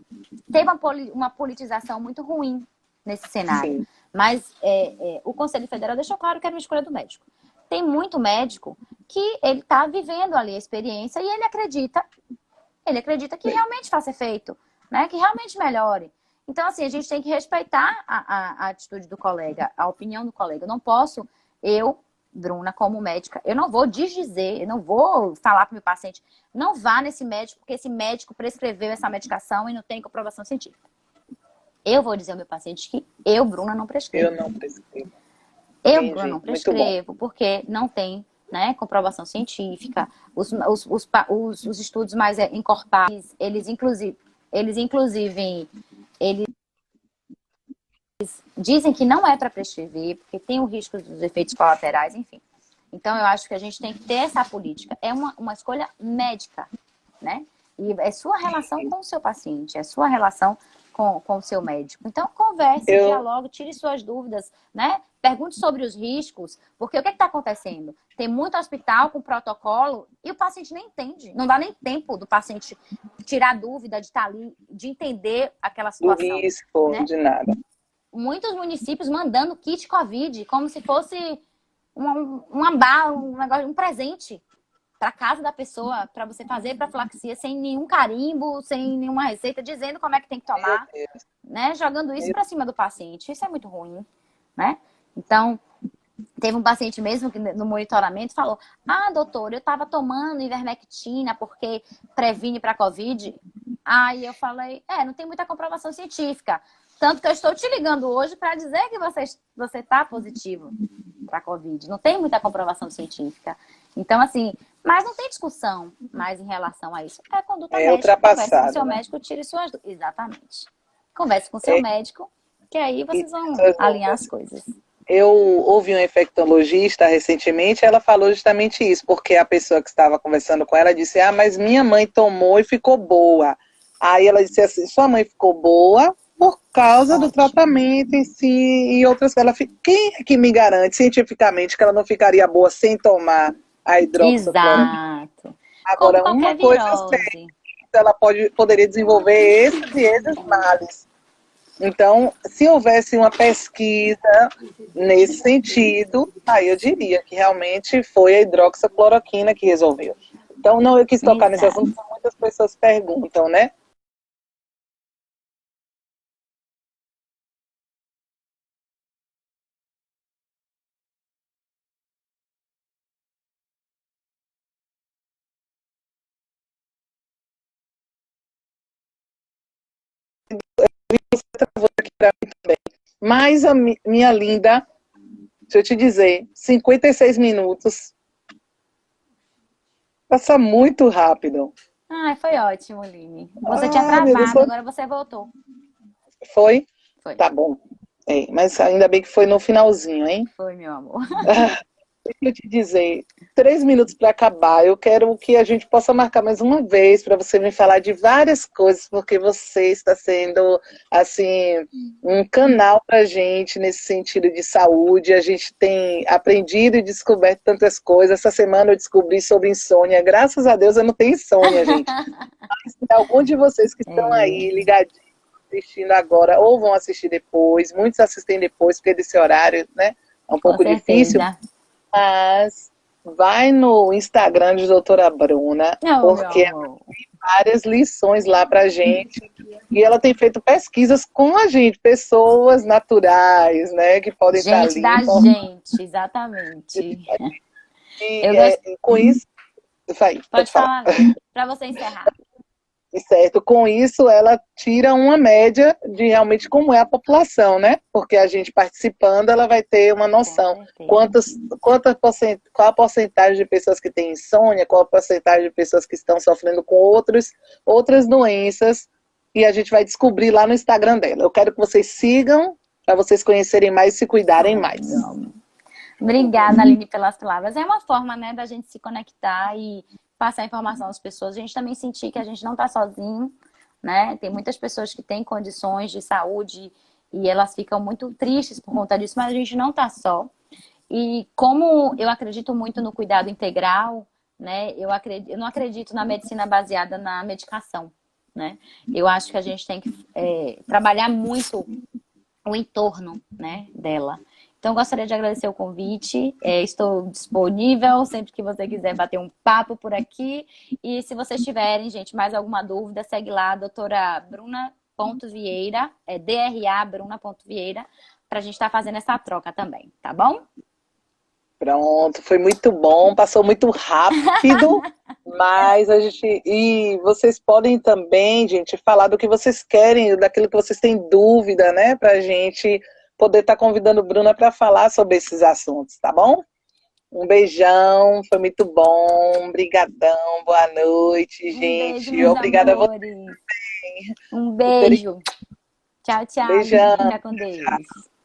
Tem uma politização muito ruim nesse cenário, Sim. mas o Conselho Federal deixou claro que era uma escolha do médico. Tem muito médico que ele está vivendo ali a experiência e ele acredita que realmente faça efeito, né? Que realmente melhore. Então, assim, a gente tem que respeitar a atitude do colega, a opinião do colega. Eu não posso, Bruna, como médica, eu não vou desdizer, eu não vou falar para o meu paciente, não vá nesse médico, porque esse médico prescreveu essa medicação e não tem comprovação científica. Eu vou dizer ao meu paciente que eu, Bruna, não prescrevo. Eu não prescrevo. Eu, Bruna, não prescrevo, porque não tem, né, comprovação científica. Os estudos mais encorpados, eles inclusive dizem que não é para prescrever, porque tem o risco dos efeitos colaterais, enfim. Então, eu acho que a gente tem que ter essa política. É uma escolha médica, né? E é sua relação com o seu paciente, é sua relação com o seu médico. Então, converse, dialogue, tire suas dúvidas, né? Pergunte sobre os riscos, porque o que está acontecendo? Tem muito hospital com protocolo e o paciente nem entende. Não dá nem tempo do paciente tirar dúvida, de estar ali, de entender aquela situação. Do risco, né? de nada. Muitos municípios mandando kit Covid, como se fosse uma bala, um presente para casa da pessoa, para você fazer profilaxia sem nenhum carimbo, sem nenhuma receita, dizendo como é que tem que tomar, né? Jogando isso para cima do paciente. Isso é muito ruim, né? Então, teve um paciente mesmo que no monitoramento falou: ah, doutor, eu estava tomando ivermectina porque previne para Covid. Aí eu falei, não tem muita comprovação científica. Tanto que eu estou te ligando hoje para dizer que você está positivo para Covid. Não tem muita comprovação científica. Então, assim, mas não tem discussão mais em relação a isso. É conduta médica. Converse com o seu médico, tire suas dúvidas. Exatamente. Converse com o seu médico, que aí vocês vão alinhar as coisas. Eu ouvi uma infectologista recentemente, ela falou justamente isso, porque a pessoa que estava conversando com ela disse, mas minha mãe tomou e ficou boa. Aí ela disse assim, sua mãe ficou boa por causa do tratamento em si e outras. Quem é que me garante cientificamente que ela não ficaria boa sem tomar a hidroxicloroquina? Exato. Agora, uma coisa certa, ela poderia desenvolver esses e esses males. Então, se houvesse uma pesquisa nesse sentido, aí eu diria que realmente foi a hidroxicloroquina que resolveu. Então, não, eu quis tocar nesse Exato. assunto, porque muitas pessoas perguntam, né? Aqui pra mim também. Mas, minha linda, deixa eu te dizer, 56 minutos passa muito rápido. Ai, foi ótimo, Line. Você tinha Ah, meu Deus, travado, agora você voltou. foi? Foi, Tá bom. É, mas ainda bem que foi no finalzinho, hein? foi, meu amor. Deixa eu te dizer, 3 minutos para acabar. Eu quero que a gente possa marcar mais uma vez para você me falar de várias coisas, porque você está sendo, assim, um canal para a gente nesse sentido de saúde. A gente tem aprendido e descoberto tantas coisas. Essa semana eu descobri sobre insônia. Graças a Deus eu não tenho insônia, gente. Mas se algum de vocês que estão É, aí ligadinhos, assistindo agora, ou vão assistir depois, muitos assistem depois, porque desse horário, né, é um com pouco difícil, certeza. mas vai no Instagram de doutora Bruna, Não, meu porque amor. várias lições lá pra gente. E ela tem feito pesquisas com a gente, pessoas naturais, né, que podem estar Gente ali da informando. gente, exatamente. Eu E gosto. com isso, vai, Pode pode falar. falar, Line, para você encerrar. Certo, com isso ela tira uma média de realmente como é a população, né? Porque a gente participando, ela vai ter uma Com noção certeza. qual a porcentagem de pessoas que têm insônia, qual a porcentagem de pessoas que estão sofrendo com outras doenças, e a gente vai descobrir lá no Instagram dela. Eu quero que vocês sigam para vocês conhecerem mais e se cuidarem Ai, mais. meu amor. Obrigada, Aline, pelas palavras. É uma forma, né, da gente se conectar e passar informação às pessoas. A gente também sentir que a gente não está sozinho, né? Tem muitas pessoas que têm condições de saúde e elas ficam muito tristes por conta disso, mas a gente não está só. E como eu acredito muito no cuidado integral, né? Eu não acredito na medicina baseada na medicação, né? Eu acho que a gente tem que trabalhar muito o entorno, né, dela. Então, gostaria de agradecer o convite. Estou disponível sempre que você quiser bater um papo por aqui. E se vocês tiverem, gente, mais alguma dúvida, segue lá, doutora Bruna.Vieira, DRA Bruna.Vieira, para a gente estar fazendo essa troca também, tá bom? Pronto, foi muito bom, passou muito rápido, mas a gente. E vocês podem também, gente, falar do que vocês querem, daquilo que vocês têm dúvida, né? Pra gente poder estar convidando Bruna para falar sobre esses assuntos, tá bom? Um beijão, foi muito bom, brigadão, boa noite, Um beijo, gente. meus Obrigada a vocês amores. Um por terem. beijo. Tchau, tchau, Beijão, Aline. Fica com Deus.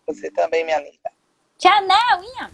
você também, minha linda. Tchau, não, Inha.